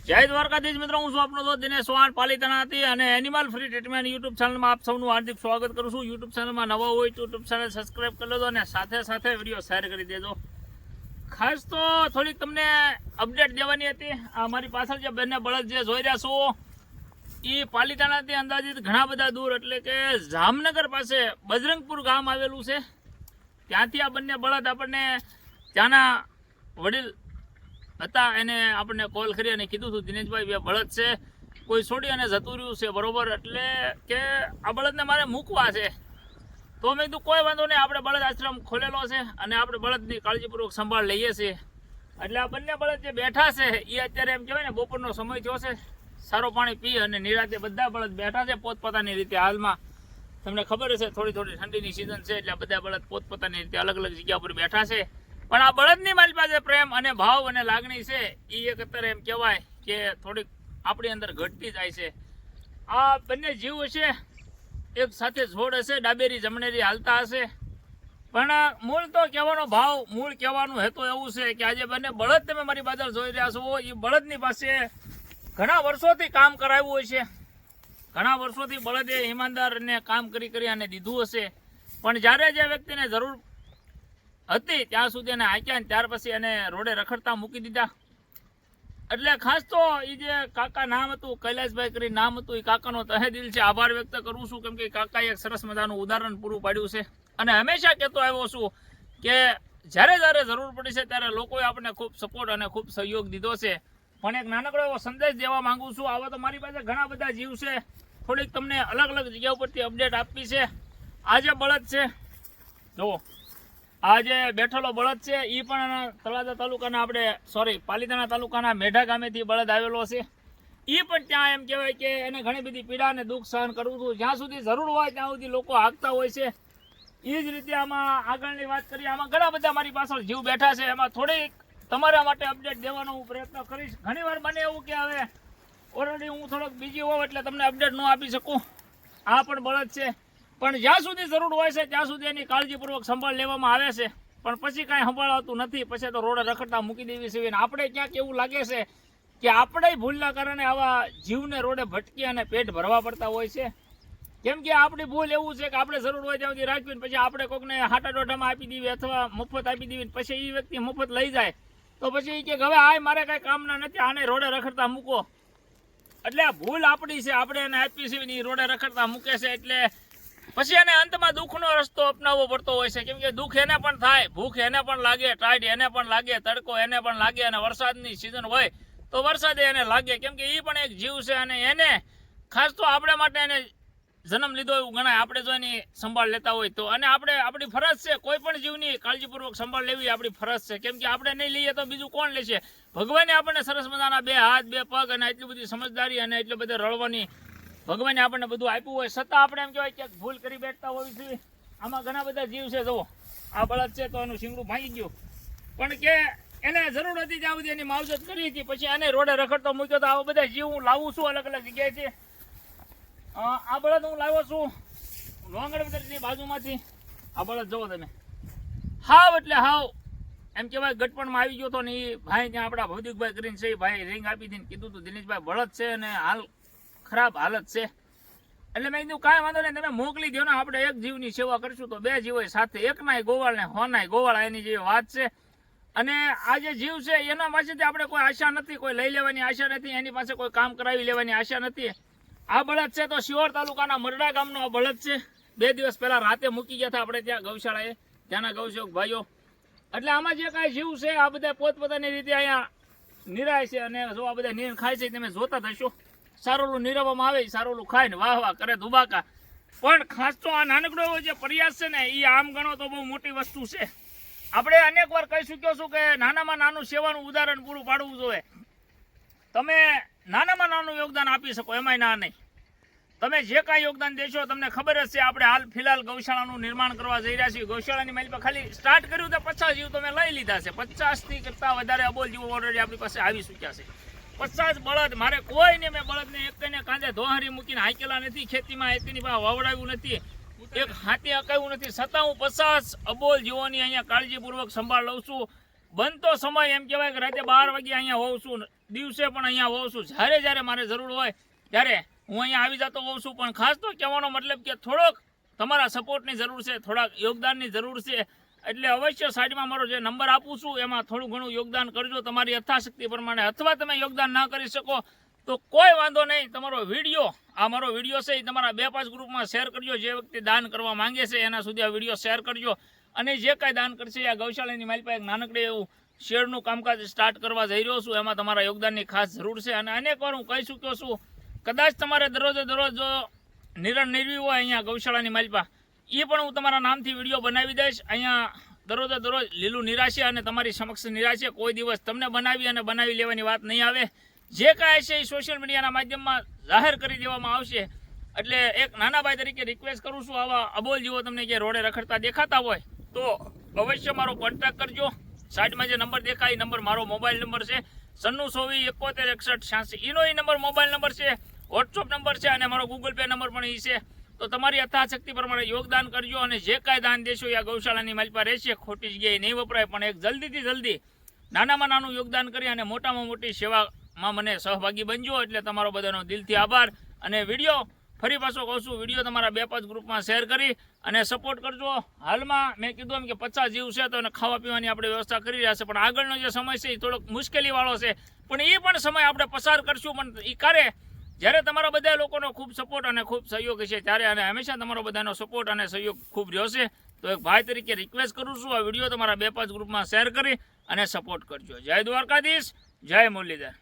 જય દ્વારકાધીશ મિત્રો, હું છું આપનો દોસ્ત દિનેશ ચૌહાણ પાલીતાણા હતી અને એનિમલ ફ્રી ટ્રીટમેન્ટ યુટ્યુબ ચેનલમાં આપ સૌનું હાર્દિક સ્વાગત કરું છું। યુટ્યુબ ચેનલમાં નવા હોય તો યુટ્યુબ ચેનલ સબસ્ક્રાઈબ કરી લેજો અને સાથે સાથે વિડીયો શેર કરી દેજો। ખાસ તો થોડીક તમને અપડેટ દેવાની હતી। અમારી પાછળ જે બંને બળદ જે જોઈ રહ્યા છો એ પાલીતાણાથી અંદાજિત ઘણા બધા દૂર એટલે કે જામનગર પાસે બજરંગપુર ગામ આવેલું છે। ત્યાંથી આ બંને બળદ આપણને ત્યાંના વડીલ હતા એને આપણને કોલ કરી અને કીધું હતું દિનેશભાઈ બે બળદ છે, કોઈ છોડી અને જતું રહ્યું છે બરોબર, એટલે કે આ બળદને મારે મૂકવા છે। તો મેં કીધું કોઈ વાંધો નહીં, આપણે બળદ આશ્રમ ખોલેલો છે અને આપણે બળદની કાળજીપૂર્વક સંભાળ લઈએ છીએ। એટલે આ બંને બળદ જે બેઠા છે એ અત્યારે એમ કહેવાય ને બપોરનો સમય થયો છે, સારો પાણી પી અને નિરાતે બધા બળદ બેઠા છે પોતપોતાની રીતે। હાલમાં તમને ખબર હશે થોડી થોડી ઠંડીની સિઝન છે એટલે બધા બળદ પોતપોતાની રીતે અલગ અલગ જગ્યા ઉપર બેઠા છે। પણ આ બળદની મારી પાસે પ્રેમ અને ભાવ અને લાગણી છે એ એક અત્યારે એમ કહેવાય કે થોડીક આપણી અંદર ઘટતી જાય છે। આ બંને જીવ હશે, એક સાથે જોડ હશે, ડાબેરી જમણેરી હાલતા હશે, પણ મૂળ તો કહેવાનો ભાવ, મૂળ કહેવાનું હેતુ એવું છે કે આજે બંને બળદ તમે મારી બાજુ જોઈ રહ્યા છો એ બળદની પાસે ઘણા વર્ષોથી કામ કરાવ્યું હોય છે। ઘણા વર્ષોથી બળદે ઈમાનદારને કામ કરી અને દીધું હશે, પણ જ્યારે જે વ્યક્તિને જરૂર હતી ત્યાં સુધી એને હાંક્યા ને ત્યાર પછી એને રોડે રખડતા મૂકી દીધા। એટલે ખાસ તો એ જે કાકા નામ હતું કૈલાસભાઈ કરી નામ હતું, એ કાકાનો તહે દિલ છે આભાર વ્યક્ત કરું છું, કેમ કે કાકાએ એક સરસ મજાનું ઉદાહરણ પૂરું પાડ્યું છે। અને હંમેશા કહેતો આવ્યો છું કે જ્યારે જ્યારે જરૂર પડી છે ત્યારે લોકોએ આપણને ખૂબ સપોર્ટ અને ખૂબ સહયોગ દીધો છે। પણ એક નાનકડો એવો સંદેશ દેવા માંગુ છું। આવા તો મારી પાસે ઘણા બધા જીવ છે, થોડીક તમને અલગ અલગ જગ્યા ઉપરથી અપડેટ આપી છે। આ જે બળદ છે જુઓ, આ જે બેઠેલો બળદ છે એ પણ તળાજા તાલુકાના આપણે પાલીતાણા તાલુકાના મેઢા ગામેથી બળદ આવેલો છે। એ પણ ત્યાં એમ કહેવાય કે એને ઘણી બધી પીડા અને દુઃખ સહન કરવું હતું, જ્યાં સુધી જરૂર હોય ત્યાં સુધી લોકો હાંકતા હોય છે। એ જ રીતે આમાં આગળની વાત કરીએ, આમાં ઘણા બધા મારી પાછળ જીવ બેઠા છે, એમાં થોડીક તમારા માટે અપડેટ દેવાનો હું પ્રયત્ન કરીશ। ઘણી વાર મને એવું કે હવે ઓલરેડી હું થોડોક બીજી હોઉં એટલે તમને અપડેટ ન આપી શકું। આ પણ બળદ છે, પણ જ્યાં સુધી જરૂર હોય છે ત્યાં સુધી એની કાળજીપૂર્વક સંભાળ લેવામાં આવે છે, પણ પછી કાંઈ સંભાળાતું નથી, પછી તો રોડે રખડતા મૂકી દેવી છે। અને આપણે ક્યાંક એવું લાગે છે કે આપણે ભૂલના કારણે આવા જીવને રોડે ભટકી અને પેટ ભરવા પડતા હોય છે। કેમ કે આપણી ભૂલ એવું છે કે આપણે જરૂર હોય ત્યાં સુધી રાખવી, પછી આપણે કોઈકને હાટા ડોઢામાં આપી દેવી અથવા મફત આપી દેવી, પછી એ વ્યક્તિ મફત લઈ જાય તો પછી એ કે હવે આ મારે કાંઈ કામના નથી, આને રોડે રખડતા મૂકો। એટલે આ ભૂલ આપણી છે, આપણે એને આપી છે એ રોડે રખડતા મૂકે છે, એટલે પછી એને અંતમાં દુઃખનો રસ્તો અપનાવવો પડતો હોય છે। કેમ કે દુઃખ એને પણ થાય, ભૂખ એને પણ લાગે, ટાઈડ એને પણ લાગે, તડકો એને પણ લાગે, અને વરસાદની સિઝન હોય તો વરસાદ એને લાગે, કેમ કે એ પણ એક જીવ છે અને એને ખાસ તો આપણે માટે એને જન્મ લીધો એવું ગણાય। આપણે જો એની સંભાળ લેતા હોય તો, અને આપણી ફરજ છે કોઈ પણ જીવની કાળજીપૂર્વક સંભાળ લેવી આપણી ફરજ છે। કેમ કે આપણે નહીં લઈએ તો બીજું કોણ લેશે? ભગવાને આપણને સરસ મજાના બે હાથ બે પગ અને એટલી બધી સમજદારી અને એટલી બધી રળવાની ભગવાને આપણને બધું આપ્યું હોય, છતાં આપણે એમ કહેવાય કે ભૂલ કરી બેઠતા હોવી જોઈએ। આમાં ઘણા બધા જીવ છે, જુઓ આ બળદ છે તો એનું શીંગડું ભાંગી ગયું, પણ કે એને જરૂર હતી ત્યાં સુધી એની માવજત કરી હતી, પછી એને રોડે રખડતો મૂક્યો તો આવા બધા જીવ હું લાવું છું અલગ અલગ જગ્યાએથી। આ બળદ હું લાવ્યો છું લોંગડ બજારની બાજુમાંથી। આ બળદ જુઓ તમે, હાવ એટલે હાવ એમ કહેવાય ગટપણમાં આવી ગયો હતો ને એ ભાઈ ત્યાં આપણા ભૌતિકભાઈ કરીને છે, ભાઈ રિંગ આપી દીધી, કીધું હતું દિનેશભાઈ બળદ છે અને હાલ ખરાબ હાલત છે, એટલે મેં કીધું કાંઈ વાંધો નહીં, તમે મોકલી દો ને, આપણે એક જીવની સેવા કરશું તો બે જીવો સાથે, એક નાય ગોવાળ ને હોનાય ગોવાળ, એની જેવી વાત છે। અને આ જે જીવ છે એના પાસેથી આપણે કોઈ આશા નથી, કોઈ લઈ લેવાની આશા નથી, એની પાસે કોઈ કામ કરાવી લેવાની આશા નથી। આ બળદ છે તો શિહોર તાલુકાના મરડા ગામનો આ બળદ છે। 2 દિવસ પહેલા રાતે મૂકી ગયા હતા આપણે ત્યાં ગૌશાળાએ, ત્યાંના ગૌસેવક ભાઈઓ। એટલે આમાં જે કાંઈ જીવ છે આ બધા પોતપોતાની રીતે અહીંયા નિરાય છે, અને જો આ બધા નીર ખાય છે તમે જોતા થશો, સારોલું નીરવવામાં આવે, સારોલું ખાય ને વાહ વાહ કરે ધુબાકા। પણ ખાસ તો આ નાનકડો એવો જે પ્રયાસ છે ને એ આમ ગણો તો બહુ મોટી વસ્તુ છે। આપણે અનેક વાર કહી ચૂક્યો છું કે નાનામાં નાનું સેવાનું ઉદાહરણ પૂરું પાડવું જોઈએ। તમે નાનામાં નાનું યોગદાન આપી શકો, એમાંય ના નહીં, તમે જે કાંઈ યોગદાન દેશો તમને ખબર જ છે। આપણે હાલ ફિલહાલ ગૌશાળાનું નિર્માણ કરવા જઈ રહ્યા છીએ। ગૌશાળાની મારી પાસે ખાલી સ્ટાર્ટ કર્યું તો 50 જીવ તો મેં લઈ લીધા છે, 50થી કરતાં વધારે અબોલ જીવો ઓલરેડી આપણી પાસે આવી ચૂક્યા છે। 50 બળદ મારે કોઈને મેં બળદને એકને કાંધે ધોહારી મૂકીને હાંકેલા નથી, ખેતીમાં એની પાસે વાવડાવ્યું નથી, એક હાથી હકાવ્યું નથી, છતાં હું 50 અબોલ જીવોની અહીંયા કાળજીપૂર્વક સંભાળ લઉં છું। બનતો સમય એમ કહેવાય કે રાતે 12 વાગે અહીંયા હોઉં છું, દિવસે પણ અહીંયા હોઉં છું, જ્યારે મારે જરૂર હોય ત્યારે હું અહીંયા આવી જતો હોઉં છું. પણ ખાસ તો કહેવાનો મતલબ કે થોડોક તમારા સપોર્ટની જરૂર છે, થોડાક યોગદાનની જરૂર છે. એટલે અવશ્ય સાઈડમાં મારો જે નંબર આપું છું એમાં થોડું ઘણું યોગદાન કરજો તમારી યથાશક્તિ પ્રમાણે. અથવા તમે યોગદાન ના કરી શકો તો કોઈ વાંધો નહીં, તમારો વિડીયો, આ મારો વિડીયો છે એ તમારા 2-5 ગ્રુપમાં શેર કરજો. જે વ્યક્તિ દાન કરવા માંગે છે એના સુધી આ વિડીયો શેર કરજો. અને જે કાંઈ દાન કરશે આ ગૌશાળાની મારી પાસે એક નાનકડી એવું શેરનું કામકાજ સ્ટાર્ટ કરવા જઈ રહ્યો છું. એમાં તમારા યોગદાનની ખાસ જરૂર છે. અને અનેક વાર હું કહી ચૂક્યો છું, કદાચ તમારે દરરોજે દરરોજ નિરણ નિરવી હોય અહીંયા ગૌશાળાની માલપા, એ પણ હું તમારા નામથી વિડીયો બનાવી દઈશ. અહીંયા દરરોજે દરરોજ લીલું નિરાશે અને તમારી સમક્ષ નિરાશે. કોઈ દિવસ તમને બનાવી લેવાની વાત નહીં આવે. જે કાંઈ છે એ સોશિયલ મીડિયાના માધ્યમમાં જાહેર કરી દેવામાં આવશે. એટલે એક નાના ભાઈ તરીકે રિક્વેસ્ટ કરું છું, આવા અબોલ જીવો તમને જે રોડે રખડતા દેખાતા હોય તો અવશ્ય મારો કોન્ટેક્ટ કરજો. સાઈડમાં જે નંબર દેખાય એ નંબર મારો મોબાઈલ નંબર છે 9624716186. એનો એ નંબર મોબાઈલ નંબર છે, વોટ્સઅપ નંબર છે અને મારો ગૂગલ પે નંબર પણ એ છે. તો તમારી યથાશક્તિ પ્રમાણે યોગદાન કરજો. અને જે કાંઈ દાન દેશો એ આ ગૌશાળાની માલપા રહેશે, ખોટી જગ્યાએ નહીં વપરાય. પણ એક જલ્દીથી જલ્દી નાનામાં નાનું યોગદાન કરી અને મોટામાં મોટી સેવામાં મને સહભાગી બનજો. એટલે તમારો બધાનો દિલથી આભાર. અને વિડીયો ફરી પાછો કહું છું, વિડીયો તમારા 2-5 ગ્રુપમાં શેર કરી અને સપોર્ટ કરજો. હાલમાં મેં કીધું એમ કે 50 જીવ છે તો એને ખાવા પીવાની આપણે વ્યવસ્થા કરી રહ્યા છે. પણ આગળનો જે સમય છે એ થોડોક મુશ્કેલીવાળો છે. પણ એ પણ સમય આપણે પસાર કરશું. પણ એ કરે જ્યારે તમારા બધા લોકોનો ખૂબ સપોર્ટ અને ખૂબ સહયોગ છે ત્યારે. અને હંમેશા તમારો બધાનો સપોર્ટ અને સહયોગ ખૂબ રહ્યો છે. તો એક ભાઈ તરીકે રિક્વેસ્ટ કરું છું, આ વિડીયો તમારા 2-5 ગ્રુપમાં શેર કરી અને સપોર્ટ કરજો. જય દ્વારકાધીશ, જય મુરલીધર.